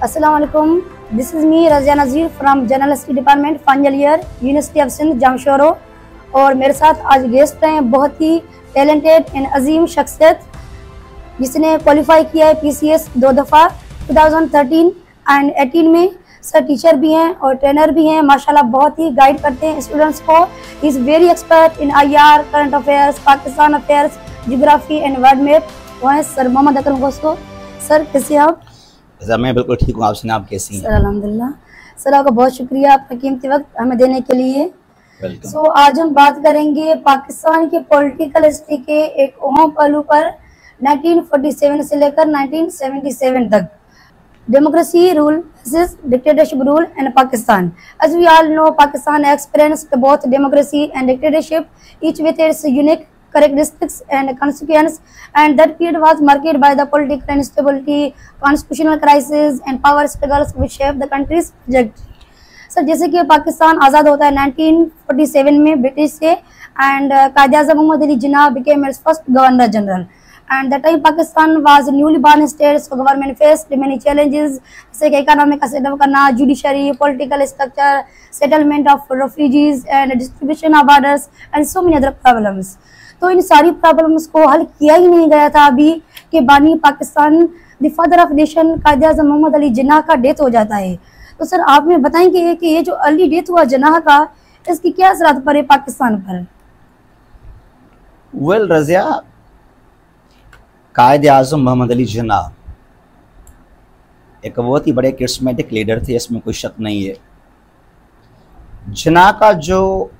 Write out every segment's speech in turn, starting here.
अस्सलाम वालेकुम। This is me Razia Nazir from journalistic department final year university of Sindh Jamshoro. और मेरे साथ आज गेस्ट हैं बहुत ही टैलेंटेड एंड अजीम शख्सियत जिसने क्वालिफाई किया है पीसीएस 2 दफ़ा 2013 एंड 18 में। सर टीचर भी हैं और ट्रेनर भी हैं, माशाल्लाह बहुत ही गाइड करते हैं स्टूडेंट्स को। He is very expert in IR, current affairs, Pakistan affairs, geography and world map. वो हैं सर मोहम्मद अकरम गोस्को। सर कैसे हैं आप? सर मैं बिल्कुल ठीक हूँ, आप सुनाएं आप कैसी हैं? सर अल्हम्दुलिल्लाह। सर आपका बहुत शुक्रिया आपका कीमती वक्त हमें देने के लिए। सो आज हम बात करेंगे पाकिस्तान के पॉलिटिकल हिस्ट्री के एक अहम पहलू पर 1947 से लेकर 1977 तक। Democracy rule versus dictatorship rule in Pakistan. As we all know, Pakistan experienced both democracy and dictatorship, each with its unique characteristics and consequences, and that period was marked by the political instability, constitutional crisis and power struggles which shaped the country's project. Sir जैसे कि पाकिस्तान आज़ाद होता है 1947 में British से, and Quaid-e-Azam Mohammad Ali Jinnah became its first governor general. And that time Pakistan was a newly born state, so government faced many challenges, जैसे कि economic का setup करना, judiciary, political structure, settlement of refugees and distribution of borders and so many other problems. तो इन सारी problems को हल किया ही नहीं गया था अभी कि बानी Pakistan the father of nation Quaid-e-Azam Mohammad Ali Jinnah का डेथ हो जाता है। तो सर आप हमें बताएंगे कि ये जो अर्ली डेथ हुआ जिन्ना का, इसकी क्या असरात पड़े पाकिस्तान पर? वेल रज़िया, कायद-ए-आज़म मोहम्मद अली जिन्ना एक बहुत ही बड़े करिस्मेटिक लीडर थे, इसमें कोई शक नहीं है। जिन्ना का जो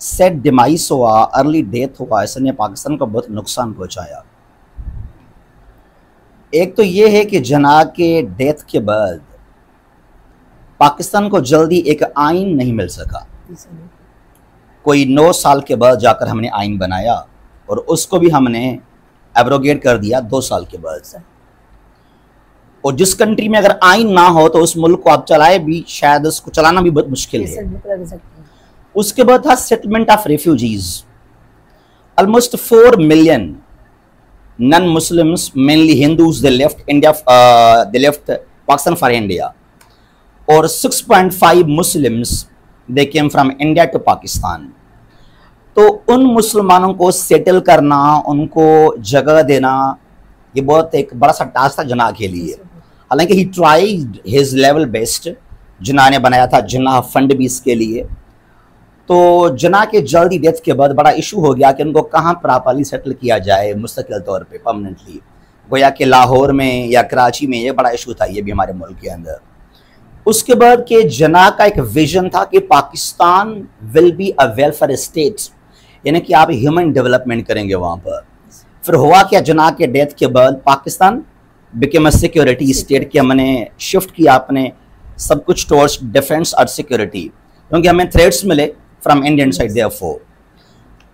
सेट डिमाइस हुआ, अर्ली डेथ हुआ, इसने पाकिस्तान को बहुत नुकसान पहुंचाया। एक तो ये है कि जिन्ना के डेथ के बाद पाकिस्तान को जल्दी एक आइन नहीं मिल सका। कोई 9 साल के बाद जाकर हमने आइन बनाया और उसको भी हमने एब्रोगेट कर दिया 2 साल के बाद। और जिस कंट्री में अगर आइन ना हो तो उस मुल्क को आप चलाए भी, शायद उसको चलाना भी बहुत मुश्किल है। उसके बाद था settlement of refugees. Almost 4 million non Muslims, mainly Hindus, they left Pakistan for India, और 6.5 Muslims they came from India to Pakistan. तो उन मुसलमानों को सेटल करना, उनको जगह देना, ये बहुत एक बड़ा सा टास्क था जिन्ना के लिए। हालांकि he tried his level best. Jinnah ने बनाया था जिन्ना फंड भी इसके लिए। तो जिन्ना के जल्दी डेथ के बाद बड़ा इशू हो गया कि उनको कहाँ प्रॉपर्ली सेटल किया जाए मुस्तकिल तौर पे परमानेंटली। गोया कि लाहौर में या कराची में, ये बड़ा इशू था ये भी हमारे मुल्क के अंदर। उसके बाद के जिन्ना का एक विजन था कि Pakistan will be a welfare state, यानी कि आप ह्यूमन डेवलपमेंट करेंगे वहाँ पर। फिर हुआ क्या, जिन्ना के डेथ के बाद Pakistan became a security state कि हमने शिफ्ट किया अपने सब कुछ टुवर्ड्स डिफेंस और सिक्योरिटी, क्योंकि हमें थ्रेट्स मिले फ्रॉम इंडियन साइड देयरफॉर।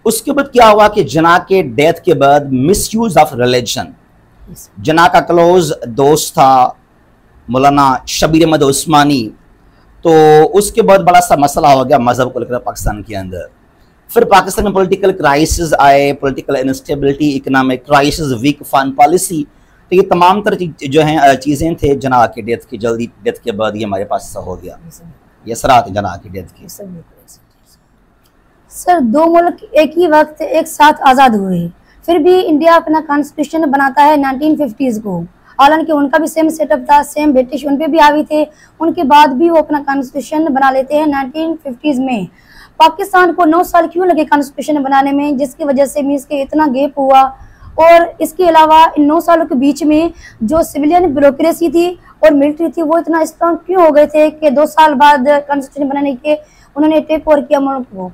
उसके बाद क्या हुआ कि जिन्ना के डेथ के बाद मिसयूज ऑफ रिलीजन। जिन्ना का क्लोज दोस्त था मौलाना शबीर अहमद उस्मानी, तो उसके बाद बड़ा सा मसला हो गया मजहब को लेकर पाकिस्तान के अंदर। फिर पाकिस्तान में पॉलिटिकल क्राइसिस आए, political instability, economic crisis, weak foreign policy. तो ये तमाम तरह जो हैं चीज़ें थे जिन्ना के डेथ की, जल्दी डेथ के बाद ये हमारे पास हो गया। ये असरात जिन्ना की डेथ की। सर 2 मुल्क एक ही वक्त एक साथ आज़ाद हुए, फिर भी इंडिया अपना कॉन्स्टिट्यूशन बनाता है 1950s को। हालांकि उनका भी सेम सेटअप था, सेम ब्रिटिश उन पे भी हावी थे, उनके बाद भी वो अपना कॉन्स्टिट्यूशन बना लेते हैं 1950s में। पाकिस्तान को 9 साल क्यों लगे कॉन्स्टिट्यूशन बनाने में, जिसकी वजह से मीन्स के इतना गैप हुआ। और इसके अलावा इन 9 सालों के बीच में जो सिविलियन ब्यूरोक्रेसी थी और मिलिट्री थी वो इतना स्ट्रॉन्ग क्यों हो गए थे कि 2 साल बाद कॉन्स्टिट्यूशन बनाने के उन्होंने टेक ओवर किया मुल्क को?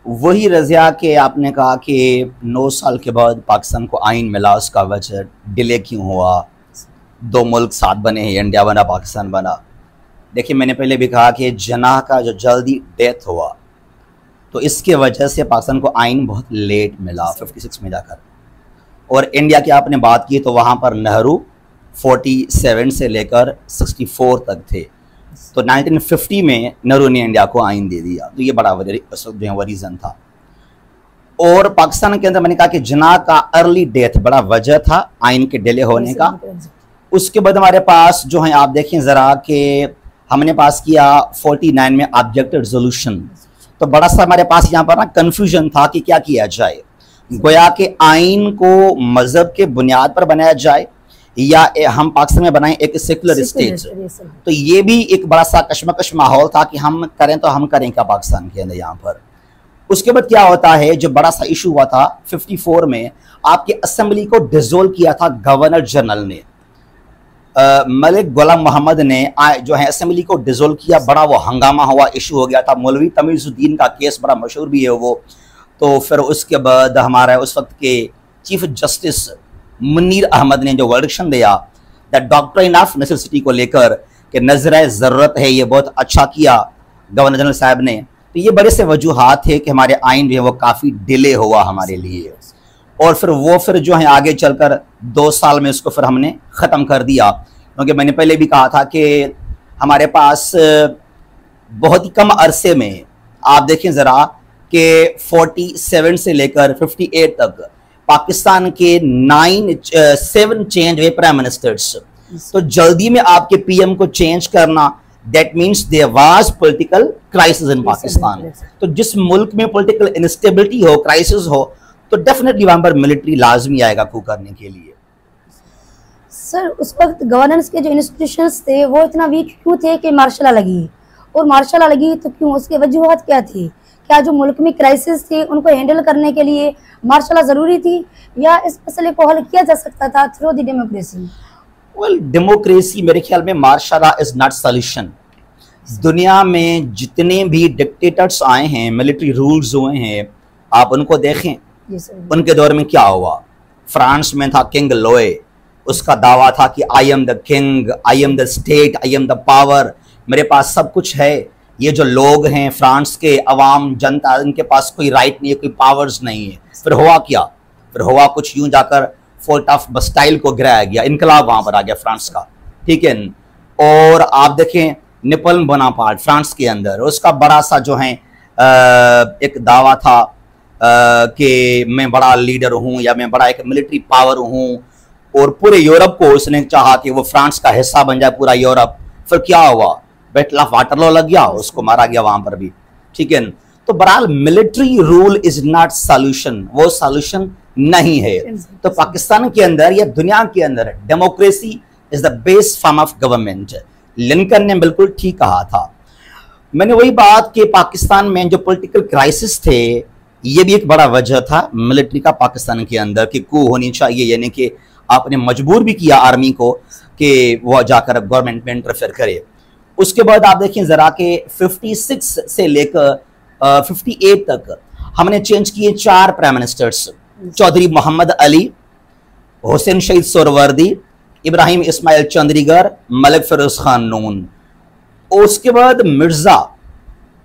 वही रज़िया के आपने कहा कि 9 साल के बाद पाकिस्तान को आइन मिला, उसका वजह डिले क्यों हुआ? 2 मुल्क साथ बने, इंडिया बना, पाकिस्तान बना। देखिए मैंने पहले भी कहा कि जिन्ना का जो जल्दी डेथ हुआ तो इसके वजह से पाकिस्तान को आइन बहुत लेट मिला 56 में जाकर। और इंडिया की आपने बात की तो वहाँ पर नेहरू 47 से लेकर 64 तक थे। तो 1950 में नेहरू ने इंडिया को आइन दे दिया, तो ये बड़ा रीज़न था। और पाकिस्तान के अंदर मैंने कहा कि जिन्ना का अर्ली डेथ बड़ा वजह था आइन के डिले होने का। उसके बाद हमारे पास जो है आप देखें ज़रा कि हमने पास किया 49 में ऑब्जेक्ट रेजोल्यूशन। तो बड़ा सा हमारे पास यहाँ पर ना कन्फ्यूजन था कि क्या किया जाए, गोया कि आइन को मजहब के बुनियाद पर बनाया जाए या हम पाकिस्तान में बनाएं एक सेकुलर स्टेट। तो ये भी एक बड़ा सा कशमकश माहौल था कि हम करें तो हम करें क्या पाकिस्तान के अंदर यहाँ पर। उसके बाद क्या होता है, जो बड़ा सा इशू हुआ था 54 में, आपकी असेंबली को डिसोल्व किया था गवर्नर जनरल ने, मलिक गुलाम मोहम्मद ने जो है असेंबली को डिसोल्व किया। बड़ा वो हंगामा हुआ, इशू हो गया था। मौलवी तमीजुद्दीन का केस बड़ा मशहूर भी है वो। तो फिर उसके बाद हमारा उस वक्त के चीफ जस्टिस मुनीर अहमद ने जो वर्डिक्शन दिया दैट डॉक्ट्रिन ऑफ नेसेसिटी को लेकर कि नजर ज़रूरत है, ये बहुत अच्छा किया गवर्नर जनरल साहब ने। तो ये बड़े से वजूहात थे कि हमारे आइन जो है वो काफ़ी डिले हुआ हमारे लिए, और फिर जो है आगे चलकर 2 साल में उसको फिर हमने ख़त्म कर दिया। क्योंकि मैंने पहले भी कहा था कि हमारे पास बहुत ही कम अरसे में आप देखें ज़रा कि 47 से लेकर 58 तक पाकिस्तान के 7 चेंज हुए प्राइम मिनिस्टर्स। तो जल्दी में आपके पीएम को चेंज करना, that means there was political crisis in Pakistan. तो जिस मुल्क में पॉलिटिकल इंस्टेबिलिटी हो, क्राइसिस हो, तो डेफिनेटली वहां पर मिलिट्री लाजमी आएगा कू करने के लिए। सर, उस वक्त गवर्नेंस के जो इंस्टीट्यूशंस थे वो इतना वीक क्यों थे कि मार्शल लॉ लगी, और मार्शल लॉ लगी तो क्यों, उसके वजूहत क्या थी? क्या जो मुल्क में क्राइसिस थे उनको हैंडल करने के लिए मार्शल लॉ ज़रूरी थी, या इस मसले को हल किया जा सकता था through the democracy? Well, democracy मेरे ख्याल में martial law is not solution. दुनिया में जितने भी डिक्टेटर्स आए हैं, मिलिट्री रूल्स हुए हैं, आप उनको देखें उनके दौर में क्या हुआ। फ्रांस में था किंग लोए, उसका दावा था कि I am the king, I am the state, I am the power, मेरे पास सब कुछ है। ये जो लोग हैं फ्रांस के अवाम जनता, इनके पास कोई राइट नहीं है, कोई पावर्स नहीं है। फिर हुआ क्या? फिर हुआ कुछ यूं, जाकर फोर्ट ऑफ बस्टाइल को गिराया गया, इनकलाब वहां पर आ गया फ्रांस का, ठीक है। और आप देखें नेपोलियन बोनापार्ट फ्रांस के अंदर, उसका बड़ा सा जो है एक दावा था कि मैं बड़ा लीडर हूं या मैं बड़ा एक मिलिट्री पावर हूं, और पूरे यूरोप को उसने चाहा कि वो फ्रांस का हिस्सा बन जाए पूरा यूरोप। फिर क्या हुआ? बैटल ऑफ वाटरलू लग गया, उसको मारा गया वहां पर भी, ठीक है। तो बहरहाल military rule is not solution, वो सॉल्यूशन नहीं है। तो पाकिस्तान के अंदर या दुनिया के अंदर democracy is the best form of government. Lincoln ने बिल्कुल ठीक कहा था। मैंने वही बात कि पाकिस्तान में जो पॉलिटिकल क्राइसिस थे, ये भी एक बड़ा वजह था मिलिट्री का पाकिस्तान के अंदर कि कू होनी चाहिए, यानी कि आपने मजबूर भी किया आर्मी को कि वह जाकर गवर्नमेंट में इंटरफेयर करे। उसके बाद आप देखें ज़रा कि 56 से लेकर 58 तक हमने चेंज किए 4 प्राइम मिनिस्टर्स, चौधरी मोहम्मद अली, हुसैन शहीद सोहरावर्दी, इब्राहिम इस्माइल चंद्रीगर, मलिक फिरोज खान नून। उसके बाद मिर्जा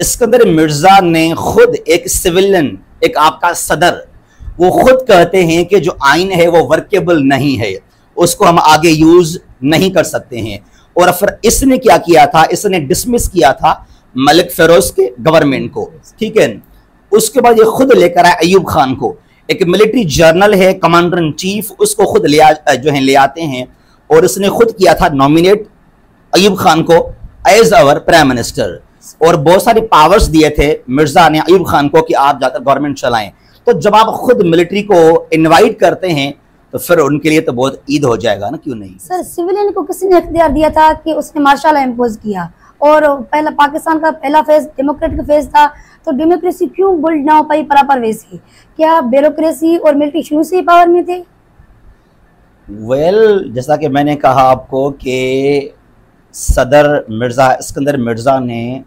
इस्कंदर मिर्जा ने खुद एक सिविलियन, एक आपका सदर, वो खुद कहते हैं कि जो आइन है वो वर्केबल नहीं है, उसको हम आगे यूज नहीं कर सकते हैं। और फिर इसने क्या किया था, इसने डिसमिस किया था मलिक फिरोज के गवर्नमेंट को, ठीक है। उसके बाद ये खुद लेकर आए अयूब खान को, एक मिलिट्री जर्नल है, कमांडर इन चीफ, उसको खुद ले आते हैं, और उसने खुद किया था नॉमिनेट अयूब खान को एज अवर प्राइम मिनिस्टर, और बहुत सारे पावर्स दिए थे मिर्जा ने अयूब खान को कि आप जाकर गवर्नमेंट चलाएं। तो जब आप खुद मिलिट्री को इनवाइट करते हैं तो फिर उनके लिए तो बहुत ईद हो जाएगा ना, क्यों नहीं? सर, सिविलियन को किसने इख्तियार दिया था कि उसने मार्शल लॉ इम्पोज किया, और पहला पाकिस्तान का पहला फेज डेमोक्रेटिक फेज था, तो डेमोक्रेसी क्यों बिल्ड ना हो पाई प्रॉपर वे से? क्या ब्यूरोक्रेसी और मिलिट्री शुरू से ही पावर में थे? वेल, जैसा कि मैंने कहा आपको कि सदर मिर्जा इस्कंदर मिर्जा ने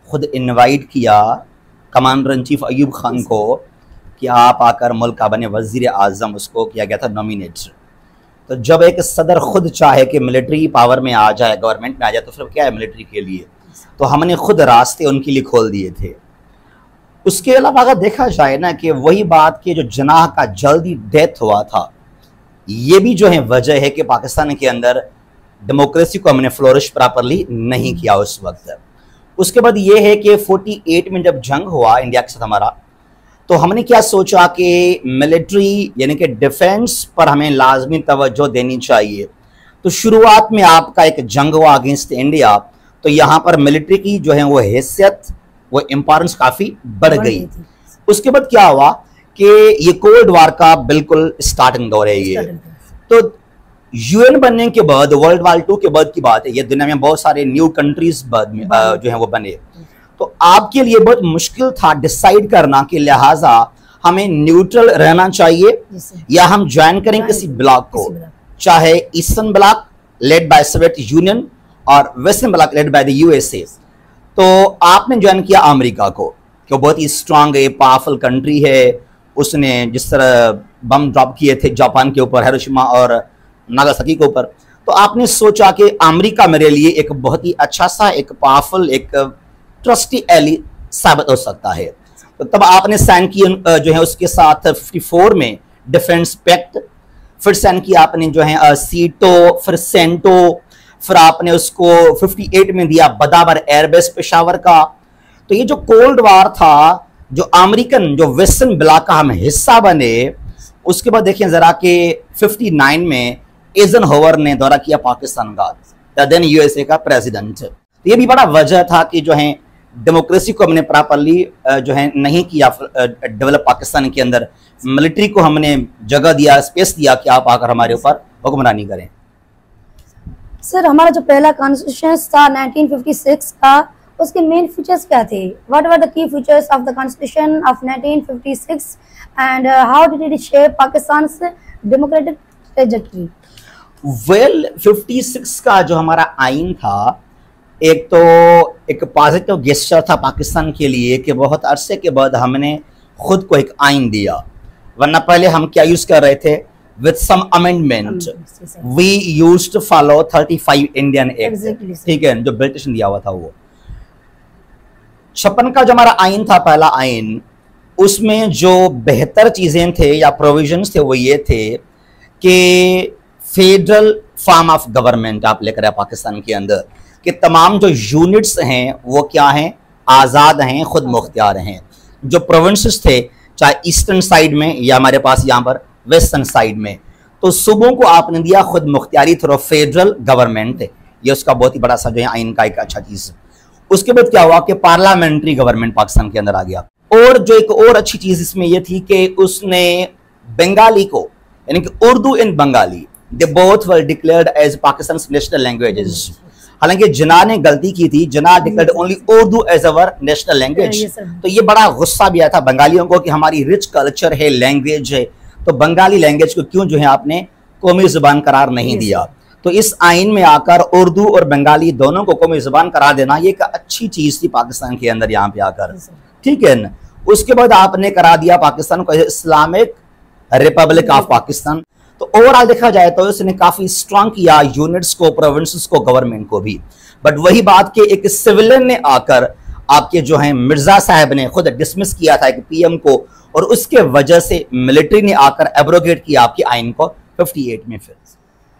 खुद इनवाइट किया commander in chief Ayub Khan को कि आप आकर मुल्क का बने वजीर आज़म, उसको किया गया था नॉमिनेट। तो जब एक सदर खुद चाहे कि मिलिट्री पावर में आ जाए, गवर्नमेंट में आ जाए, तो फिर क्या है मिलिट्री के लिए? तो हमने खुद रास्ते उनके लिए खोल दिए थे। उसके अलावा अगर देखा जाए ना कि वही बात कि जो जनाह का जल्दी डेथ हुआ था, ये भी जो है वजह है कि पाकिस्तान के अंदर डेमोक्रेसी को हमने फ्लोरिश प्रॉपरली नहीं किया उस वक्त। उसके बाद ये है कि 48 में जब जंग हुआ इंडिया के साथ हमारा, तो हमने क्या सोचा कि मिलिट्री यानी कि डिफेंस पर हमें लाजमी तवज्जो देनी चाहिए। तो शुरुआत में आपका एक जंग हुआ अगेंस्ट इंडिया, तो यहाँ पर मिलिट्री की जो है वो हैसियत, वो इंपॉर्टेंस काफी बढ़ गई। उसके बाद क्या हुआ कि ये कोल्ड वार का बिल्कुल स्टार्टिंग दौर है ये। तो यूएन बनने के बाद, वर्ल्ड वार 2 के बाद की बात है, ये दुनिया में बहुत सारे न्यू कंट्रीज बाद में जो है वो बने। तो आपके लिए बहुत मुश्किल था डिसाइड करना कि लिहाजा हमें न्यूट्रल रहना चाहिए या हम ज्वाइन करें किसी ब्लॉक को, चाहे eastern block led by Soviet Union और western block led by the USA. तो आपने ज्वाइन किया अमेरिका को, कि बहुत ही स्ट्रांग है, पावरफुल कंट्री है। उसने जिस तरह बम ड्रॉप किए थे जापान के ऊपर, हिरोशिमा और नागासाकी के ऊपर, तो आपने सोचा कि अमेरिका मेरे लिए एक बहुत ही अच्छा सा, एक पावरफुल, एक ट्रस्टी एली साबित हो सकता है। तो तब आपने साइन किया जो है उसके साथ 54 में डिफेंस पैक्ट, फिर साइन किया आपने जो है सीटो, फिर सेंटो, फिर आपने उसको 58 में दिया बदाबर एयरबेस पेशावर का। तो ये जो कोल्ड वार था, जो अमेरिकन, जो वेस्टर्न ब्लॉक का हम हिस्सा बने, उसके बाद देखिए जरा कि 59 में एजनहोवर ने दौरा किया पाकिस्तान का, देन यूएसए का प्रेसिडेंट। तो ये भी बड़ा वजह था कि जो है डेमोक्रेसी को हमने प्रॉपरली जो है नहीं किया डेवलप पाकिस्तान के अंदर। मिलिट्री को हमने जगह दिया, स्पेस दिया कि आप आकर हमारे ऊपर हुक्मरानी करें। सर, हमारा जो पहला कॉन्स्टिट्यूशन था 1956 का, उसके मेन फीचर्स क्या थे? What were the key features of the constitution of 1956 and how did it shape Pakistan's democratic trajectory? Well, 56 का जो हमारा आइन था, एक तो एक पॉजिटिव गेस्चर था पाकिस्तान के लिए कि बहुत अरसे के बाद हमने खुद को एक आइन दिया। वरना पहले हम क्या यूज कर रहे थे, with some amendment we used to follow 35 Indian act, ठीक है, जो ब्रिटिश ने दिया हुआ था। वो 56 का जो हमारा आइन था, पहला आइन, उसमें जो बेहतर चीजें थे या प्रोविजंस थे वो ये थे कि फेडरल फॉर्म ऑफ गवर्नमेंट आप लेकर आए पाकिस्तान के अंदर, कि तमाम जो यूनिट्स हैं वो क्या हैं, आज़ाद हैं, खुद मुख्तियार हैं। जो प्रोविंसेस थे, चाहे ईस्टर्न साइड में या हमारे पास यहाँ पर वेस्टर्न साइड में, तो सूबों को आपने दिया खुद मुख्तियारी थ्रू फेडरल गवर्नमेंट। ये उसका बहुत ही बड़ा सा जो है आइन का एक अच्छा चीज़। उसके बाद क्या हुआ कि पार्लियामेंट्री गवर्नमेंट पाकिस्तान के अंदर आ गया। और जो एक और अच्छी चीज़ इसमें यह थी कि उसने बंगाली को, यानी कि Urdu and Bengali, they both were declared as Pakistan national languages. हालांकि जिन्ना ने गलती की थी, Jinnah declared only Urdu as our national language. तो ये बड़ा गुस्सा भी आया था बंगालियों को कि हमारी रिच कल्चर है, लैंग्वेज है, तो बंगाली लैंग्वेज को क्यों जो है आपने कौमी जुबान करार नहीं दिया। तो इस आइन में आकर उर्दू और बंगाली दोनों को कौमी जुबान करार देना, ये एक अच्छी चीज थी पाकिस्तान के अंदर यहाँ पे आकर, ठीक है ना। उसके बाद आपने करा दिया पाकिस्तान को इस्लामिक रिपब्लिक ऑफ पाकिस्तान। तो ओवरऑल देखा जाए तो इसने काफी स्ट्रांग किया यूनिट्स को, प्रोविंसेस को, गवर्नमेंट को भी। बट वही बात कि एक सिविलियन ने आकर आपके जो है मिर्जा साहब ने खुद डिसमिस किया था एक पीएम को, और उसके वजह से मिलिट्री ने आकर एब्रोगेट किया आपके आइन को 58 में। फिर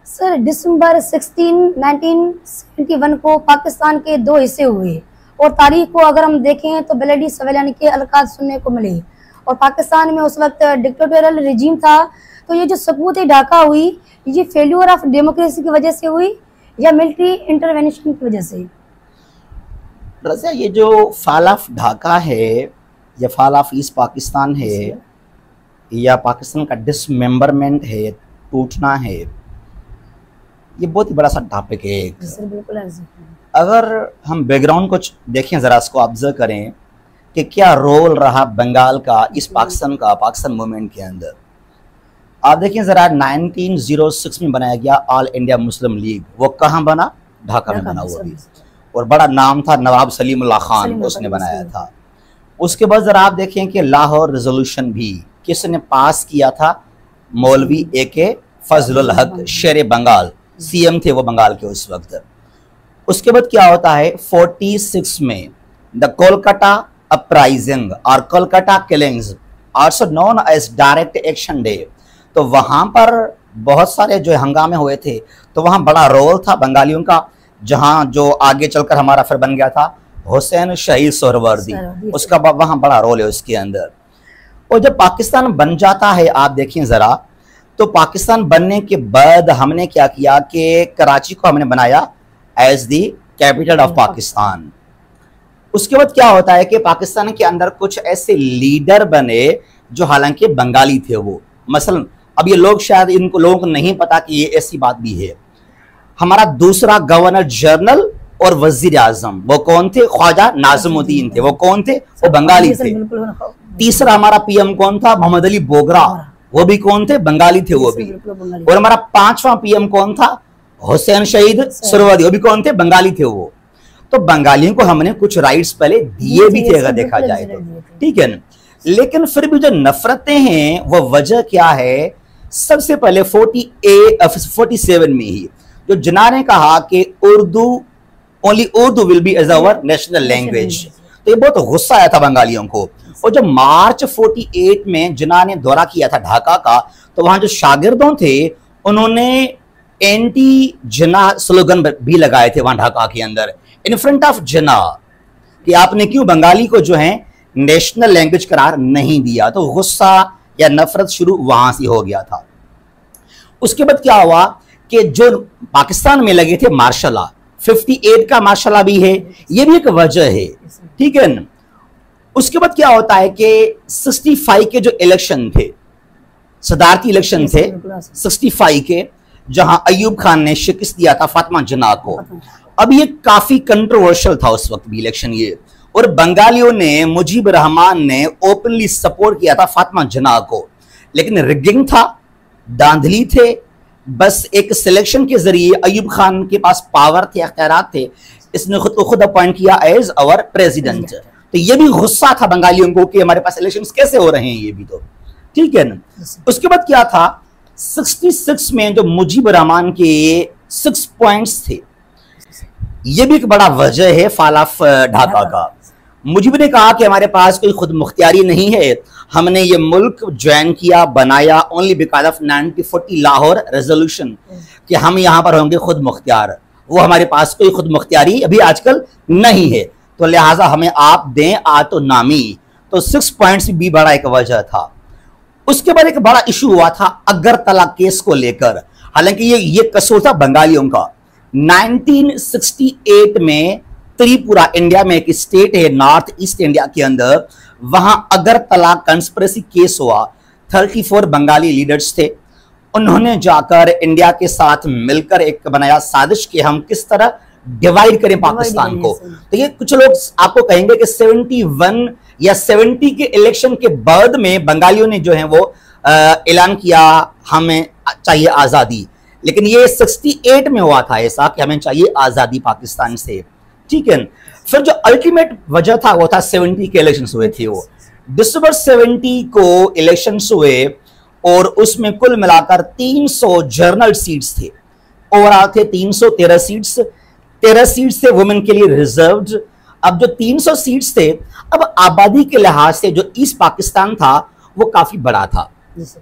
सर, दिसंबर 16, 1971 को पाकिस्तान के 2 हिस्से हुए, और तारीख को अगर हम देखें तो ब्लडी सवेलानी के अलकात सुनने को मिले, और पाकिस्तान में उस वक्त डिक्टेटोरियल रिजीम था। तो ये जो सकूत ढाका हुई, ये फेल्यूर ऑफ डेमोक्रेसी की वजह से हुई या मिलिट्री इंटरवेंशन की वजह से? रज़िया, ये जो फॉल ऑफ ढाका है या फॉल ऑफ ईस्ट पाकिस्तान है या पाकिस्तान का डिसमेंबरमेंट है, टूटना है, ये बहुत ही बड़ा सा टॉपिक है। बिल्कुल। अगर हम बैकग्राउंड को देखें, ज़रा इसको ऑब्जर्व करें कि क्या रोल रहा बंगाल का इस पाकिस्तान मूवमेंट के अंदर। आप देखें ज़रा, 1906 में बनाया गया ऑल इंडिया मुस्लिम लीग। वो कहाँ बना? ढाका में बना हुआ भी, और बड़ा नाम था नवाब सलीमुल्लाह खान, उसने बनाया था। उसके बाद ज़रा आप देखें कि लाहौर रेजोल्यूशन भी किसने पास किया था? मौलवी ए.के. फजलुल हक, शेर बंगाल, सीएम थे वो बंगाल के उस वक्त। उसके बाद क्या होता है, 46 में द कोलकाता अपराइजिंग और Kolkata killings, also known as direct action day. तो वहाँ पर बहुत सारे जो हंगामे हुए थे, तो वहाँ बड़ा रोल था बंगालियों का, जहाँ जो आगे चलकर हमारा फिर बन गया था हुसैन शहीद सोहरावर्दी, उसका वहाँ बड़ा रोल है उसके अंदर। और जब पाकिस्तान बन जाता है, आप देखें ज़रा, तो पाकिस्तान बनने के बाद हमने क्या किया कि कराची को हमने बनाया as the capital of Pakistan. उसके बाद क्या होता है कि पाकिस्तान के अंदर कुछ ऐसे लीडर बने जो हालांकि बंगाली थे। वो मसलन अब ये लोग शायद इनको लोगों को नहीं पता कि ये ऐसी बात भी है। हमारा दूसरा गवर्नर जनरल और वजीर आजम वो कौन थे? ख्वाजा नाज़िमुद्दीन थे। वो कौन थे? वो बंगाली थे। तीसरा हमारा पीएम कौन था? मोहम्मद अली बोगरा। वो भी कौन थे? बंगाली थे वो भी। और हमारा पांचवा पीएम कौन था? हुसैन शहीद सुहरावर्दी। वो भी कौन थे? बंगाली थे वो। तो बंगालियों को हमने कुछ राइट्स पहले दिए भी थे अगर देखा जाए तो, ठीक है ना। लेकिन फिर भी जो नफरतें हैं वो वजह क्या है? सबसे पहले 47 में ही जो जिन्ना ने कहा कि only Urdu will be as our national language, तो ये बहुत गुस्सा आया था बंगालियों को। और जब मार्च 48 में जिन्ना ने दौरा किया था ढाका का, तो वहां जो शागिर्दों थे उन्होंने एंटी जिन्ना स्लोगन भी लगाए थे वहां ढाका के अंदर इन फ्रंट ऑफ जिन्ना कि आपने क्यों बंगाली को जो है नेशनल लैंग्वेज करार नहीं दिया। तो गुस्सा या नफरत शुरू वहां से हो गया था। उसके बाद क्या हुआ कि जो पाकिस्तान में लगे थे मार्शल लॉ, 58 का मार्शल लॉ भी है, ये भी एक वजह है, ठीक है ना। उसके बाद क्या होता है कि 65 के जो इलेक्शन थे, सदारती इलेक्शन थे 65 के, जहां अयूब खान ने शिकस्त दिया था फातिमा जिन्ना को। अब ये काफी कंट्रोवर्शियल था उस वक्त भी इलेक्शन ये, और बंगालियों ने, मुजीब रहमान ने ओपनली सपोर्ट किया था फातिमा जिन्ना को। लेकिन रिगिंग था, धांधली थे, बस एक सिलेक्शन के जरिए अयूब खान के पास पावर थे, अख्तियारात थे, इसने खुद को खुद अपॉइंट किया एज आवर प्रेसिडेंट। तो ये भी गुस्सा था बंगालियों को कि हमारे पास इलेक्शंस कैसे हो रहे हैं ये भी, तो ठीक है ना। उसके बाद क्या था 66 में जो मुजीब रहमान के 6 पॉइंट्स थे, ये भी एक बड़ा वजह है फॉल ऑफ ढाका का। मुजीब ने कहा कि हमारे पास कोई खुद मुख्तियारी नहीं है, हमने ये मुल्क ज्वाइन किया, बनाया only because of 1940 Lahore resolution कि हम यहाँ पर होंगे खुद मुख्तियार। वो हमारे पास कोई खुद मुख्तियारी अभी आजकल नहीं है, तो लिहाजा हमें आप दें आ तो नामी। तो 6 पॉइंट्स भी बड़ा एक वजह था। उसके बाद एक बड़ा इशू हुआ था अगरतला केस को लेकर। हालांकि ये कसूर था बंगालियों का। 1968 में त्रिपुरा, इंडिया में एक स्टेट है नॉर्थ ईस्ट इंडिया के अंदर, वहां अगरतला कंस्पिरेसी केस हुआ। 34 बंगाली लीडर्स थे, उन्होंने जाकर इंडिया के साथ मिलकर एक बनाया साजिश कि हम किस तरह डिवाइड करें पाकिस्तान को। तो ये कुछ लोग आपको कहेंगे कि 71 या 70 के इलेक्शन के बाद में बंगालियों ने जो है वो ऐलान किया हमें चाहिए आजादी, लेकिन ये 68 में हुआ था ऐसा कि हमें चाहिए आजादी पाकिस्तान से, ठीक है। फिर जो अल्टीमेट वजह था वो था 70 के इलेक्शंस हुए थे। वो दिसंबर 70 को इलेक्शंस हुए और उसमें कुल मिलाकर 300 जनरल सीट्स थे। ओवरऑल थे 313 सीट्स, 13 सीट्स थे वुमेन के लिए रिजर्व्ड। अब जो 300 सीट्स थे, अब आबादी के लिहाज से जो ईस्ट पाकिस्तान था वो काफी बड़ा था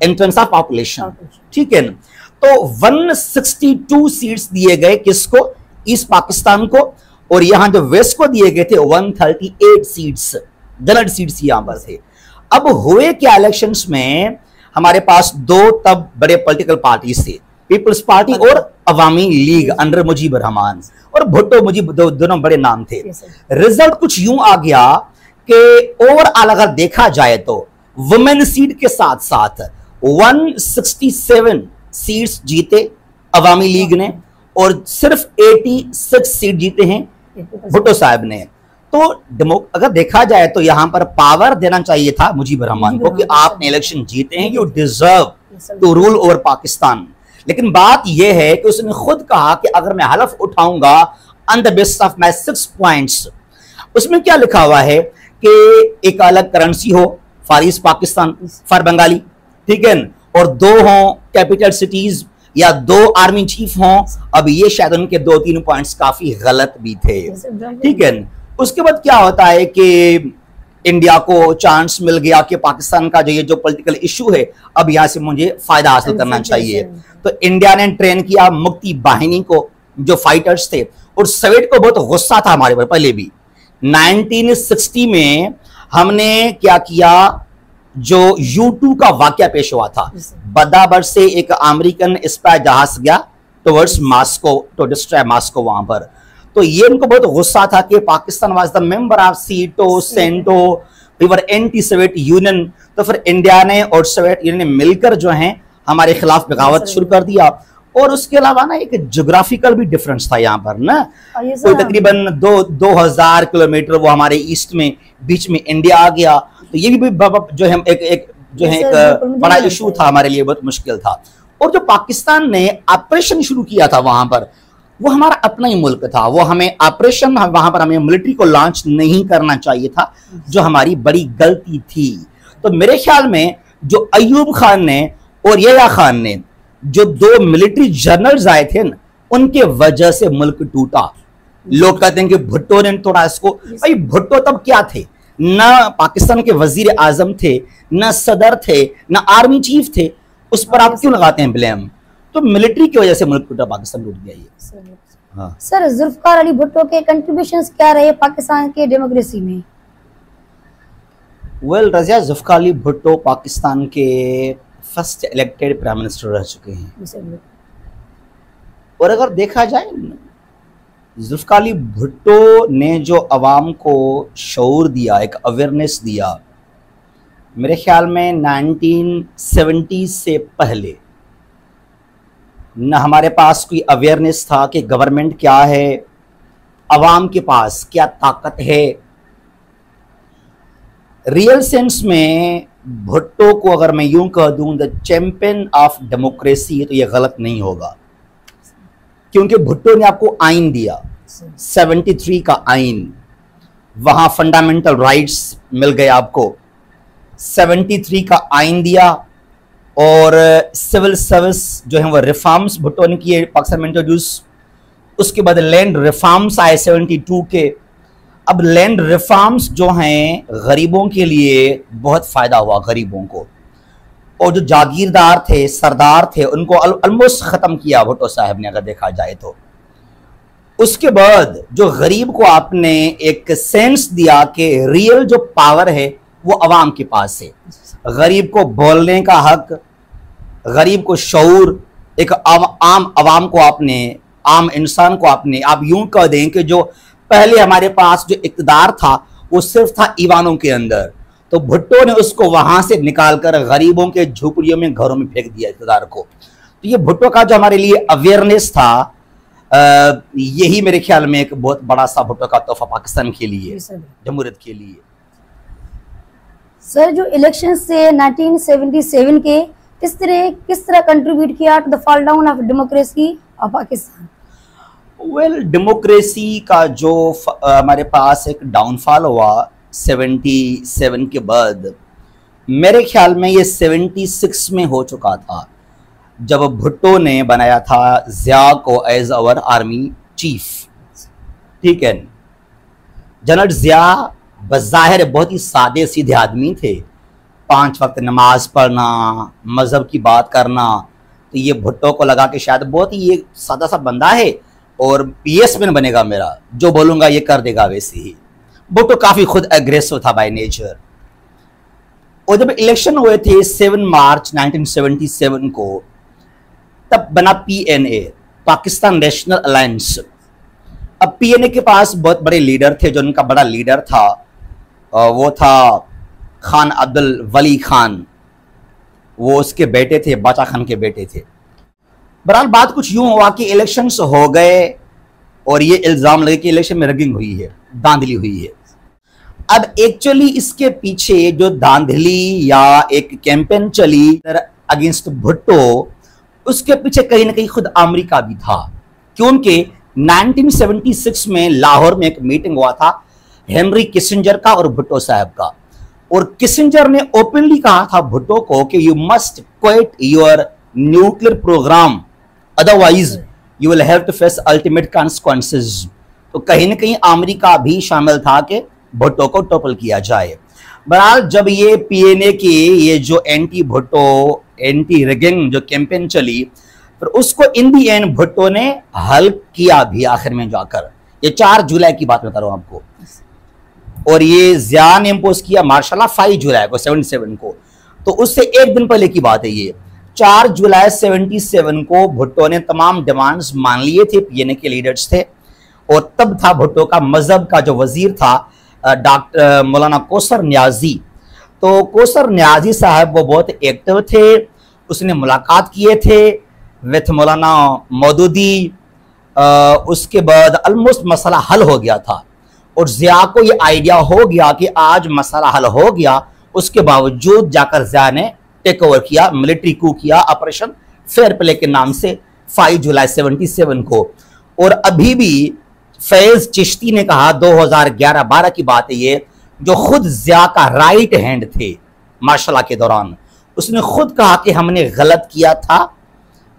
इन टर्म्स ऑफ पॉपुलेशन, ठीक है ना। तो 162 सीट्स दिए गए किसको? ईस्ट पाकिस्तान को, और यहां जो वेस्ट को दिए गए थे 138 सीट्स, जनरल सीट्स यहां पर थे। अब हुए क्या इलेक्शंस में, हमारे पास 2 तब बड़े पॉलिटिकल पार्टीज थे, पीपल्स पार्टी और अवामी लीग अंडर मुजीब रहमान, और भुट्टो मुजीब दोनों बड़े नाम थे। रिजल्ट कुछ यूं आ गया कि ओवरऑल अगर देखा जाए तो वुमेन सीट के साथ साथ 167 सीट्स जीते अवामी लीग ने, और सिर्फ 86 सीट जीते हैं भुट्टो साहब ने। तो अगर देखा जाए तो यहां पर पावर देना चाहिए था मुजीब रहमान को कि आपने इलेक्शन जीते हैं, you deserve to rule over Pakistan. लेकिन बात यह है कि उसने खुद कहा कि अगर मैं हलफ उठाऊंगा on the basis of my 6 points, उसमें क्या लिखा हुआ है कि एक अलग करेंसी हो for east Pakistan for Bengali, ठीक है, और 2 हों कैपिटल सिटीज या 2 आर्मी चीफ हों। अब ये शायद उनके 2-3 पॉइंट्स काफी गलत भी थे, ठीक है। उसके बाद क्या होता है कि इंडिया को चांस मिल गया कि पाकिस्तान का जो ये जो पॉलिटिकल इशू है, अब यहां से मुझे फायदा हासिल करना चाहिए। तो इंडिया ने ट्रेन किया मुक्ति बाहिनी को, जो फाइटर्स थे, और सोवियत को बहुत गुस्सा था हमारे पर पहले भी। 1960 में हमने क्या किया, जो U2 का वाकया पेश हुआ था। बदाबर से एक अमेरिकन स्पाई जहाज गया towards Moscow to destroy Moscow वहां पर। तो ये उनको बहुत गुस्सा था कि Pakistan was the member of SEATO CENTO, we were anti Soviet Union. तो फिर इंडिया ने और सोवियत यूनियन ने मिलकर जो है हमारे खिलाफ बगावत शुरू कर दिया। और उसके अलावा ना एक ज्योग्राफिकल भी डिफरेंस था यहाँ पर ना, कोई तकरीबन 2000 किलोमीटर वो हमारे ईस्ट में बीच में इंडिया आ गया। तो ये भी जो है एक बड़ा इशू था हमारे लिए, बहुत मुश्किल था। और जो पाकिस्तान ने ऑपरेशन शुरू किया था वहां पर, वो हमारा अपना ही मुल्क था, वो हमें ऑपरेशन वहां पर हमें मिलिट्री को लॉन्च नहीं करना चाहिए था, जो हमारी बड़ी गलती थी। तो मेरे ख्याल में जो अयूब खान ने और यहया खान ने, जो 2 मिलिट्री जनरल्स आए थे ना, उनके वजह से मुल्क टूटा। लोग कहते हैं कि भुट्टो ने थोड़ा इसको, भाई भुट्टो तब क्या थे, ना पाकिस्तान के वजीर आजम थे, ना सदर थे, ना आर्मी चीफ थे, उस पर आप क्यों लगाते हैं ब्लेम? तो मिलिट्री की वजह से मुल्क टूटा, पाकिस्तान टूट गया ये। हाँ सर, जुल्फकार अली भुट्टो के कंट्रीब्यूशंस क्या रहे पाकिस्तान के डेमोक्रेसी में? वेल, रज़िया जुल्फकार अली भुट्टो पाकिस्तान के फर्स्ट इलेक्टेड प्राइम मिनिस्टर रह चुके हैं। और अगर देखा जाए, जुल्फकार अली भुट्टो ने जो अवाम को शऊर दिया, एक अवेयरनेस दिया, मेरे ख्याल में 1970 से पहले न हमारे पास कोई अवेयरनेस था कि गवर्नमेंट क्या है, अवाम के पास क्या ताकत है। रियल सेंस में भुट्टो को अगर मैं यूं कह दूं द चैंपियन ऑफ डेमोक्रेसी, तो ये गलत नहीं होगा, क्योंकि भुट्टो ने आपको आइन दिया, 73 का आइन, वहां फंडामेंटल राइट्स मिल गए आपको। 73 का आइन दिया और सिविल सर्विस जो है वो रिफॉर्म्स भुट्टो ने किए, पाकिस्तान में इंट्रोड्यूस। उसके बाद लैंड रिफॉर्म्स आए 72 के। अब लैंड रिफॉर्म्स जो हैं गरीबों के लिए बहुत फायदा हुआ गरीबों को, और जो जागीरदार थे, सरदार थे, उनको ऑलमोस्ट खत्म किया भुट्टो साहब ने, अगर देखा जाए तो। उसके बाद जो गरीब को आपने एक सेंस दिया कि रियल जो पावर है वो अवाम के पास है, गरीब को बोलने का हक, गरीब को शऊर, एक आम अवाम को आपने, आम इंसान को आपने, आप यूं कह दें कि जो पहले हमारे पास जो इक़्तिदार था वो सिर्फ था ईवानों के अंदर, तो भुट्टो ने उसको वहां से निकालकर गरीबों के झोपड़ियों में, घरों में फेंक दिया इक़्तिदार को। तो ये भुट्टो का जो हमारे लिए अवेयरनेस था, यही मेरे ख्याल में एक बहुत बड़ा सा भुट्टो का तोहफा पाकिस्तान के लिए, जमहूरियत के लिए। सर, जो इलेक्शन से 1977 के किस तरह कंट्रीब्यूट किया to the fall down of democracy of Pakistan? Well, democracy का जो हमारे पास एक डाउनफॉल हुआ 77 के बाद, मेरे ख्याल में ये 76 में हो चुका था, जब भुट्टो ने बनाया था ज़िया को एज अवर आर्मी चीफ। ठीक है, जनरल ज़िया बज़ाहिर बहुत ही सादे सीधे आदमी थे, 5 वक्त नमाज पढ़ना, मज़हब की बात करना। तो ये भुट्टो को लगा कि शायद बहुत ही ये सादा सा बंदा है और पीएसमैन बनेगा, मेरा जो बोलूँगा ये कर देगा वैसे ही। भुट्टो काफ़ी खुद एग्रेसिव था बाय नेचर। और जब इलेक्शन हुए थे 7 मार्च 1977 को, तब बना PNA, पाकिस्तान नेशनल अलायंस। अब PNA के पास बहुत बड़े लीडर थे, जो उनका बड़ा लीडर था वो था खान अब्दुल वली खान, वो उसके बेटे थे, बाचा खान के बेटे थे। बहरहाल बात कुछ यूं हुआ कि इलेक्शंस हो गए और ये इल्ज़ाम लगे कि इलेक्शन में रगिंग हुई है, धांधली हुई है। अब एक्चुअली इसके पीछे जो धांधली या एक कैंपेन चली अगेंस्ट भुट्टो, उसके पीछे कहीं ना कहीं खुद अमेरिका भी था, क्योंकि 1976 में लाहौर में एक मीटिंग हुआ था हेनरी किसिंजर का और भुट्टो साहब का, और किसिंजर ने ओपनली कहा था भुट्टो को कि you must quit your nuclear programme, otherwise you will have to face ultimate consequences. तो कहीं ना कहीं अमेरिका भी शामिल था कि भुट्टो को टॉपल किया जाए। बहरहाल जब ये PNA की ये जो एंटी भुट्टो, एंटी रिगिंग जो कैंपेन चली, फिर उसको इन दी एंड भुट्टो ने हल किया भी आखिर में जाकर। ये 4 जुलाई की बात बता रहा हूं आपको। और ये जिया ने इम्पोज किया मार्शल लॉ 5 जुलाई को 77 को। तो उससे एक दिन पहले की बात है ये। 4 जुलाई 77 को भुट्टो ने तमाम डिमांड्स मान लिए थे, पीएनए के लीडर्स थे, और तब था भुट्टो का मजहब का जो वजीर था डॉक्टर मौलाना कौसर न्याजी। तो कौसर न्याजी साहब वो बहुत एक्टिव थे, उसने मुलाकात किए थे विथ मौलाना मौदूदी। उसके बाद ऑलमोस्ट मसला हल हो गया था, और जिया को ये आइडिया हो गया कि आज मसला हल हो गया। उसके बावजूद जाकर जिया ने टेक ओवर किया, मिलिट्री कू किया ऑपरेशन फेयर प्ले के नाम से 5 जुलाई 77 को। और अभी भी फैज चिश्ती ने कहा, 2011-12 की बात है ये, जो खुद जिया का राइट हैंड थे मार्शल लॉ के दौरान, उसने खुद कहा कि हमने गलत किया था,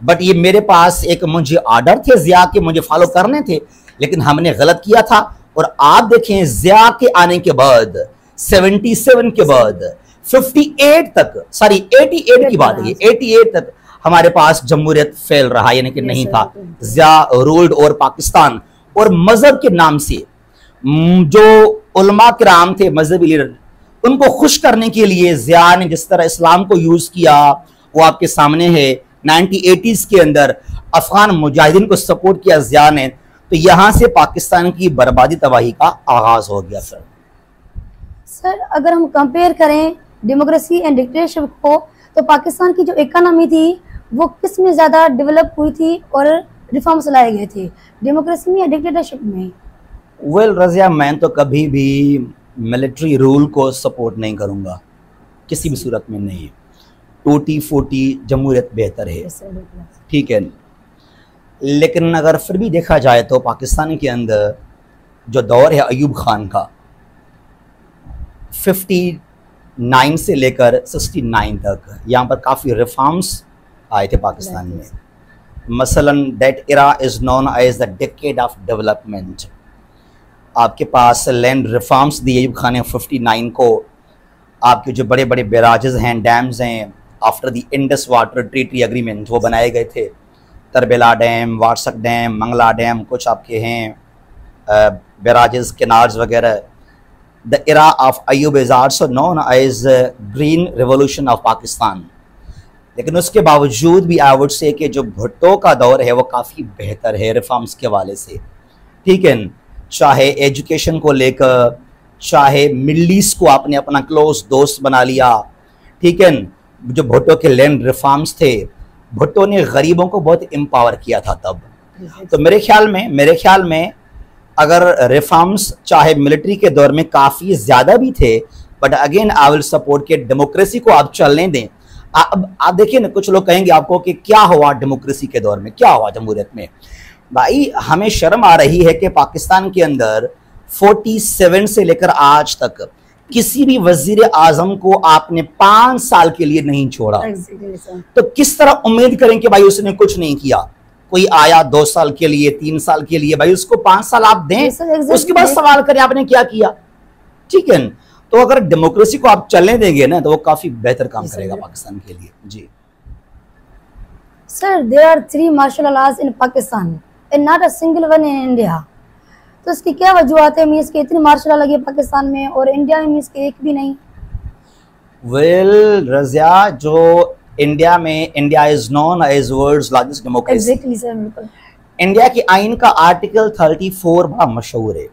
बट ये मेरे पास एक मुझे ऑर्डर थे जिया के, मुझे फॉलो करने थे, लेकिन हमने गलत किया था। और आप देखें जिया के आने के बाद 77 के बाद 58 तक, सॉरी 88 की बात है, 88 तक हमारे पास जमहूरियत फैल रहा, यानी कि नहीं था। जिया रूल्ड और पाकिस्तान, और मजहब के नाम से जो उलमा किराम थे, मजहबी लीडर, उनको खुश करने के लिए जिया ने जिस तरह इस्लाम को यूज किया वो आपके सामने है। 1980s के अंदर अफगान मुजाहिदीन को सपोर्ट किया जिया ने, तो यहां से पाकिस्तान की बर्बादी तबाही का आगाज हो गया। सर अगर हम कंपेयर करें डेमोक्रेसी एंड डिक्टेटरशिप को, तो पाकिस्तान की जो इकोनॉमी थी वो किस में ज़्यादा डेवलप हुई थी और रिफॉर्म्स लाए गए थे, डेमोक्रेसी में या डिक्टेटरशिप में? वेल रज़िया, मैं तो कभी भी मिलिट्री रूल को सपोर्ट नहीं करूंगा, किसी भी सूरत में नहीं। टूटी फूटी जमहूरियत बेहतर है, ठीक है। लेकिन अगर फिर भी देखा जाए तो पाकिस्तान के अंदर जो दौर है अयूब खान का, 59 से लेकर 69 तक, यहाँ पर काफ़ी रिफॉर्म्स आए थे पाकिस्तान में। मसलन that era is known as the decade of development. आपके पास लैंड रिफॉर्म्स दिए अयूब खान ने 59 को। आपके जो बड़े बड़े बैराजेस हैं, डैम्स हैं, after the Indus water treaty agreement वो बनाए गए थे। Tarbela dam, Warsak dam, Mangla dam, कुछ आपके हैं बैराजेस, किनार्स वगैरह। The era of Ayub is also known as green revolution of Pakistan. लेकिन उसके बावजूद भी आई वुड से कि जो भुट्टो का दौर है वो काफ़ी बेहतर है रिफॉर्म्स के हवाले से, ठीक है। चाहे एजुकेशन को लेकर, चाहे मिडल ईस्ट को आपने अपना क्लोज दोस्त बना लिया, ठीक है। जो भुट्टो के लैंड रिफॉर्म्स थे, भुट्टो ने गरीबों को बहुत एम्पावर किया था तब। तो मेरे ख्याल में अगर रिफॉर्म्स चाहे मिलिट्री के दौर में काफ़ी ज़्यादा भी थे, but again I will support के डेमोक्रेसी को आप चलने दें। अब आप देखिए ना, कुछ लोग कहेंगे आपको कि क्या हुआ डेमोक्रेसी के दौर में, क्या हुआ जमहूरियत में। भाई हमें शर्म आ रही है कि पाकिस्तान के अंदर 47 से लेकर आज तक किसी भी वजीर आजम को आपने 5 साल के लिए नहीं छोड़ा। तो किस तरह उम्मीद करें कि भाई उसने कुछ नहीं किया। कोई आया 2 साल के लिए, 3 साल के लिए, भाई उसको 5 साल आप दें, उसके बाद सवाल करें आपने क्या किया, ठीक है। तो अगर डेमोक्रेसी को आप चलने देंगे ना तो वो काफी बेहतर काम करेगा पाकिस्तान के लिए। जी sir, there are 3 martial laws in Pakistan and not a single one in India. तो इसकी क्या वजूहत है मींस के इतनी मार्शल लॉ लगी पाकिस्तान में और इंडिया में मींस के एक भी नहीं? वेल रज़िया, जो इंडिया में, India is known as world's largest democracy. Exactly sir, बिल्कुल। इंडिया की आइन का आर्टिकल 34 बड़ा मशहूर है।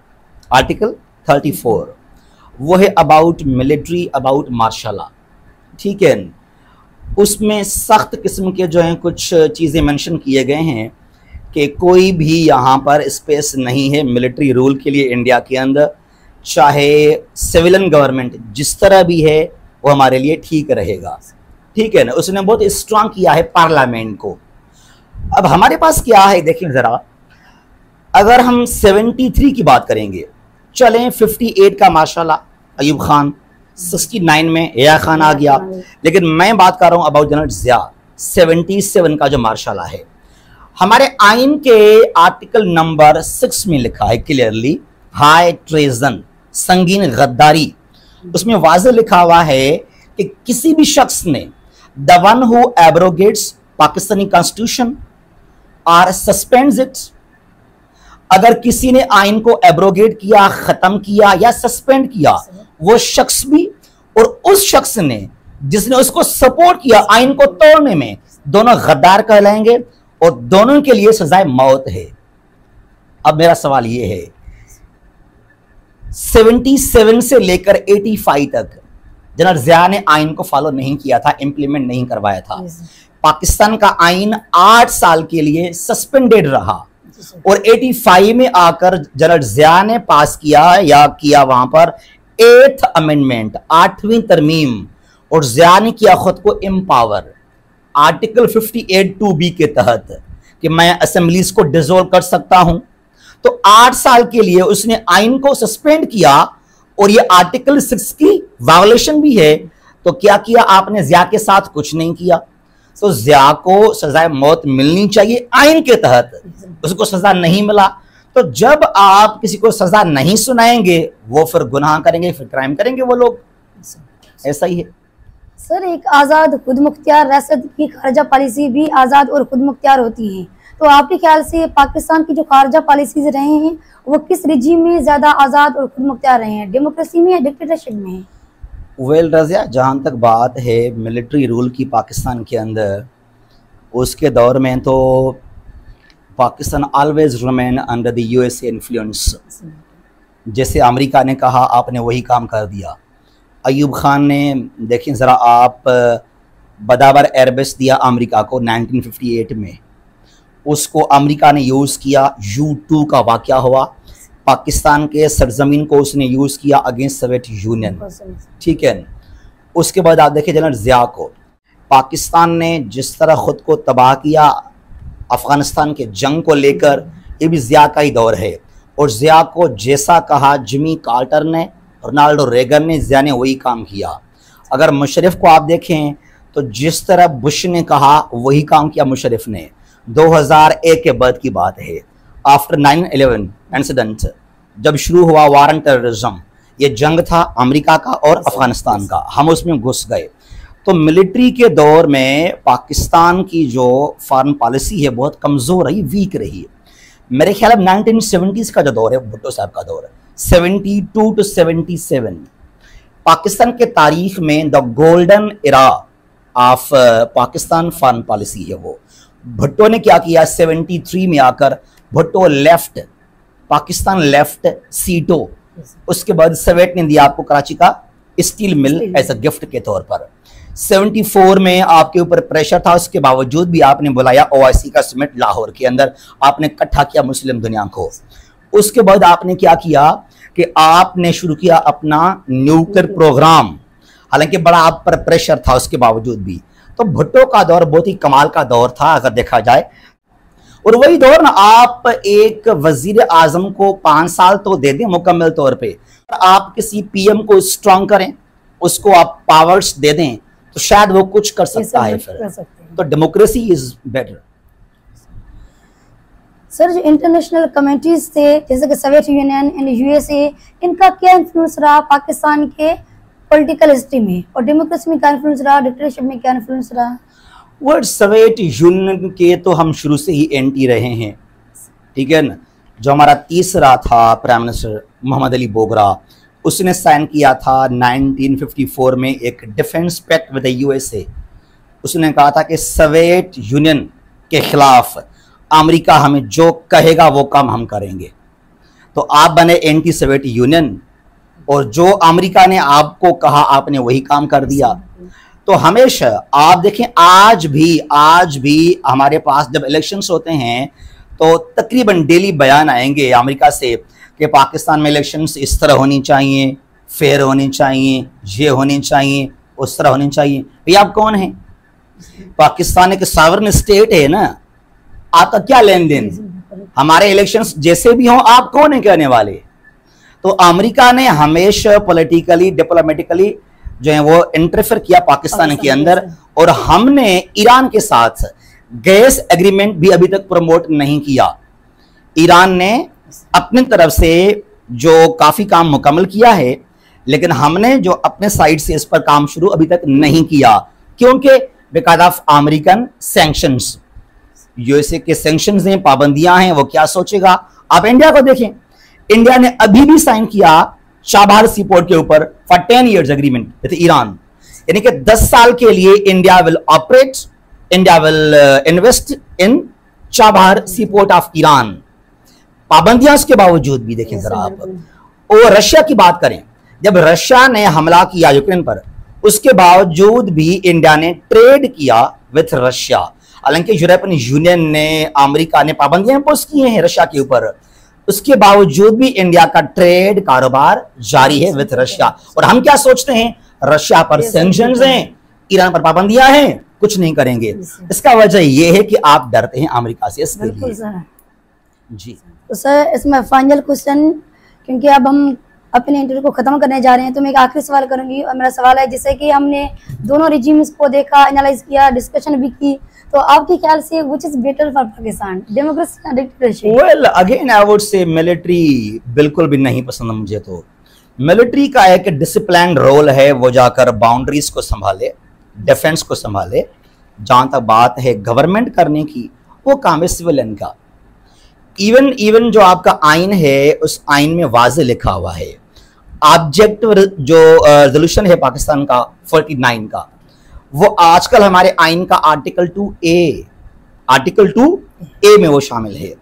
आर्टिकल 34 वो है about military, about martial law, ठीक है। उसमें सख्त किस्म के जो हैं कुछ चीज़ें मेंशन किए गए हैं कि कोई भी यहाँ पर स्पेस नहीं है मिलिट्री रूल के लिए इंडिया के अंदर। चाहे सिविलियन गवर्नमेंट जिस तरह भी है वो हमारे लिए ठीक रहेगा, ठीक है ना। उसने बहुत स्ट्रांग किया है पार्लियामेंट को। अब हमारे पास क्या है देखिए ज़रा, अगर हम 73 की बात करेंगे, चलें 58 का मार्शल लॉ अयूब खान, 69 में या खान आ गया, लेकिन मैं बात कर रहा हूँ अबाउट जनरल जिया 77 का जो मार्शल लॉ है। हमारे आइन के आर्टिकल नंबर 6 में लिखा है क्लियरली, हाई ट्रेजन, संगीन गद्दारी। उसमें वाज़ेह लिखा हुआ है कि किसी भी शख्स ने the one who abrogates Pakistani constitution और सस्पेंड्स इट अगर किसी ने आइन को एब्रोगेट किया, खत्म किया या सस्पेंड किया, वो शख्स भी और उस शख्स ने जिसने उसको सपोर्ट किया आइन को तोड़ने में, दोनों गद्दार कहलाएंगे और दोनों के लिए सजाए मौत है। अब मेरा सवाल यह है, 77 से लेकर 85 तक जनरल जिया ने आइन को फॉलो नहीं किया था, इंप्लीमेंट नहीं करवाया था। पाकिस्तान का आइन 8 साल के लिए सस्पेंडेड रहा और 85 में आकर जनरल जिया ने पास किया या किया वहां पर 8th अमेंडमेंट, 8वीं तरमीम, और जिया ने किया खुद को एम्पावर आर्टिकल 58(2)B के तहत कि मैं असेंबलीज को डिसॉल्व कर सकता हूं। तो 8 साल के लिए उसने आइन को सस्पेंड किया और ये आर्टिकल 6 की वायोलेशन भी है। तो क्या किया आपने? जिया के साथ कुछ नहीं किया। तो जिया को सजाए मौत मिलनी चाहिए आइन के तहत, उसको सजा नहीं मिला। तो जब आप किसी को सजा नहीं सुनाएंगे वो फिर गुनाह करेंगे, फिर क्राइम करेंगे वो लोग, ऐसा ही है। सर, एक आज़ाद खुद मुख्तियार रियासत की खारजा पॉलिसी भी आज़ाद और खुद मुख्तियार होती है, तो आपके ख्याल से पाकिस्तान की जो खारजा पॉलिसीज रहे हैं वो किस रिजीम में ज़्यादा आज़ाद और खुद मुख्तियार रहे हैं, डेमोक्रेसी में या डिक्टेटरशिप में? वेल रज़िया, जहाँ तक बात है मिलिट्री रूल की पाकिस्तान के अंदर, उसके दौर में तो Pakistan always remain under the USA influence. जैसे अमेरिका ने कहा आपने वही काम कर दिया। अयूब खान ने, देखिए ज़रा आप, बदाबर एयरबेस दिया अमेरिका को 1958 में, उसको अमेरिका ने यूज़ किया। U2 का वाक़या हुआ, पाकिस्तान के सरजमीन को उसने यूज़ किया अगेंस्ट सोवियत यूनियन, ठीक है। उसके बाद आप देखिए जनरल जिया को, पाकिस्तान ने जिस तरह ख़ुद को तबाह किया अफ़गानिस्तान के जंग को लेकर, ये भी जिया का ही दौर है। और जिया को जैसा कहा जिमी कार्टर ने, रोनाल्डो रेगन ने, जिया ने वही काम किया। अगर मुशर्रफ को आप देखें तो जिस तरह बुश ने कहा वही काम किया मुशर्रफ ने। 2001 के बाद की बात है, आफ्टर 9/11 इंसिडेंट, जब शुरू हुआ वार एंड टेररिज्म, ये जंग था अमेरिका का और अफगानिस्तान का, हम उसमें घुस गए। तो मिलिट्री के दौर में पाकिस्तान की जो फॉरेन पॉलिसी है बहुत कमज़ोर रही, वीक रही। मेरे ख्याल में 1970s का जो दौर है, भुट्टो साहब का दौर है, 72 to 77, पाकिस्तान के तारीख में the golden era of Pakistan foreign policy है वो। भुट्टो ने क्या किया, 73 में आकर भुट्टो लेफ्ट, पाकिस्तान लेफ्ट सीटो। उसके बाद सोवियत ने दिया आपको कराची का steel mill as a gift के तौर पर। 74 में आपके ऊपर प्रेशर था, उसके बावजूद भी आपने बुलाया OIC का समिट लाहौर के अंदर, आपने इकट्ठा किया मुस्लिम दुनिया को। उसके बाद आपने क्या किया कि आपने शुरू किया अपना न्यूक्लियर प्रोग्राम, हालांकि बड़ा आप पर प्रेशर था उसके बावजूद भी। तो भुट्टो का दौर बहुत ही कमाल का दौर था अगर देखा जाए। और वही दौर ना, आप एक वजीर आजम को 5 साल तो दे दें मुकम्मल तौर पे, आप किसी PM को स्ट्रॉन्ग करें, उसको आप पावर्स दे दें, तो शायद वो कुछ कर सकता है फिर। तो डेमोक्रेसी इज बेटर। सर, जो इंटरनेशनल कम्युनिटीज थे जैसे कि सोवियत यूनियन एंड USA, इनका क्या इन्फ्लुएंस रहा पाकिस्तान के पॉलिटिकल हिस्ट्री में, और डेमोक्रेसी में क्या इन्फ्लुएंस रहा, डिक्टेटरशिप में क्या इन्फ्लुएंस रहा? वर्ड सोवियत यूनियन के तो हम शुरू से ही एंटी रहे हैं, ठीक है ना। जो हमारा तीसरा था प्राइम मिनिस्टर मोहम्मद अली बोगरा, उसने साइन किया था 1954 में एक डिफेंस पैक्ट विद USA। उसने कहा था कि सोवियत यूनियन के खिलाफ अमेरिका हमें जो कहेगा वो काम हम करेंगे। तो आप बने एंटी सोवियत यूनियन, और जो अमेरिका ने आपको कहा आपने वही काम कर दिया। तो हमेशा आप देखें, आज भी हमारे पास जब इलेक्शंस होते हैं तो तकरीबन डेली बयान आएंगे अमेरिका से कि पाकिस्तान में इलेक्शंस इस तरह होनी चाहिए, फेयर होनी चाहिए, ये होनी चाहिए, उस तरह होनी चाहिए। भैया आप कौन हैं? पाकिस्तान एक सॉवरेन स्टेट है ना, आपका क्या लेन देन? हमारे इलेक्शंस जैसे भी हों, आप कौन है कहने वाले? तो अमेरिका ने हमेशा पॉलिटिकली डिप्लोमेटिकली जो है वो इंटरफेयर किया पाकिस्तान के अंदर, और हमने ईरान के साथ गैस एग्रीमेंट भी अभी तक प्रमोट नहीं किया। ईरान ने अपनी तरफ से जो काफी काम मुकम्मल किया है, लेकिन हमने जो अपने साइड से इस पर काम शुरू अभी तक नहीं किया, क्योंकि because of American sanctions, USA के सैंक्शंस हैं, पाबंदियां हैं, वो क्या सोचेगा, आप इंडिया को देखें, इंडिया ने अभी भी साइन किया चाबहार सी पोर्ट के ऊपर for 10 years agreement with Iran, यानी कि 10 साल के लिए India will operate, India will invest in Chabahar sea port of Iran. पाबंदियां के बावजूद भी देखें जरा आप, और रशिया की बात करें, जब रशिया ने हमला किया यूक्रेन पर, उसके बावजूद भी इंडिया ने ट्रेड किया विथ रशिया। हालांकि यूरोपियन यूनियन ने, अमेरिका ने पाबंदियां इम्पोज की हैं रशिया के ऊपर, उसके बावजूद भी इंडिया का ट्रेड कारोबार जारी है विथ रशिया। और हम क्या सोचते हैं, रशिया पर सैंक्शंस हैं, ईरान पर पाबंदियां हैं, कुछ नहीं करेंगे। इसका वजह यह है कि आप डरते हैं अमेरिका से। इसके लिए जी तो सर, इसमें फाइनल क्वेश्चन, क्योंकि अब हम अपने इंटरव्यू को खत्म करने जा रहे हैं, तो मैं एक आखिरी सवाल करूंगी। और मेरा सवाल है, जैसे कि हमने दोनों रिजीम्स को देखा, एनालाइज किया, डिस्कशन भी की, तो आपके ख्याल से which is better for Pakistan, democracy या dictatorship? Well again I would say military बिल्कुल भी नहीं पसंद मुझे। तो मिलिट्री का एक डिसिप्लिन रोल है, वो जाकर बाउंड्रीज को संभाले, डिफेंस को संभाले। जहां तक बात है गवर्नमेंट करने की, वो काम है सिविलियन का। इवन जो आपका आइन है, उस आइन में वाज़े लिखा हुआ है, ऑब्जेक्टिव जो रेजोल्यूशन है पाकिस्तान का 49 का, वो आजकल हमारे आइन का आर्टिकल 2A में वो शामिल है।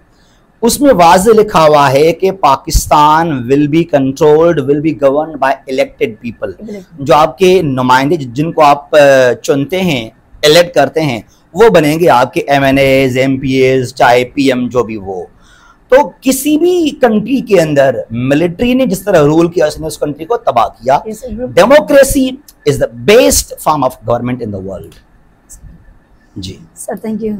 उसमें वाज़े लिखा हुआ है कि Pakistan will be controlled, will be governed bye elected people. जो आपके नुमाइंदे, जिनको आप चुनते हैं, इलेक्ट करते हैं, वो बनेंगे आपके MNAs, MPAs, चाहे PM जो भी वो। तो किसी भी कंट्री के अंदर मिलिट्री ने जिस तरह रूल किया, उसने उस कंट्री को तबाह किया। Democracy is the best form of government in the world. जी सर, थैंक यू।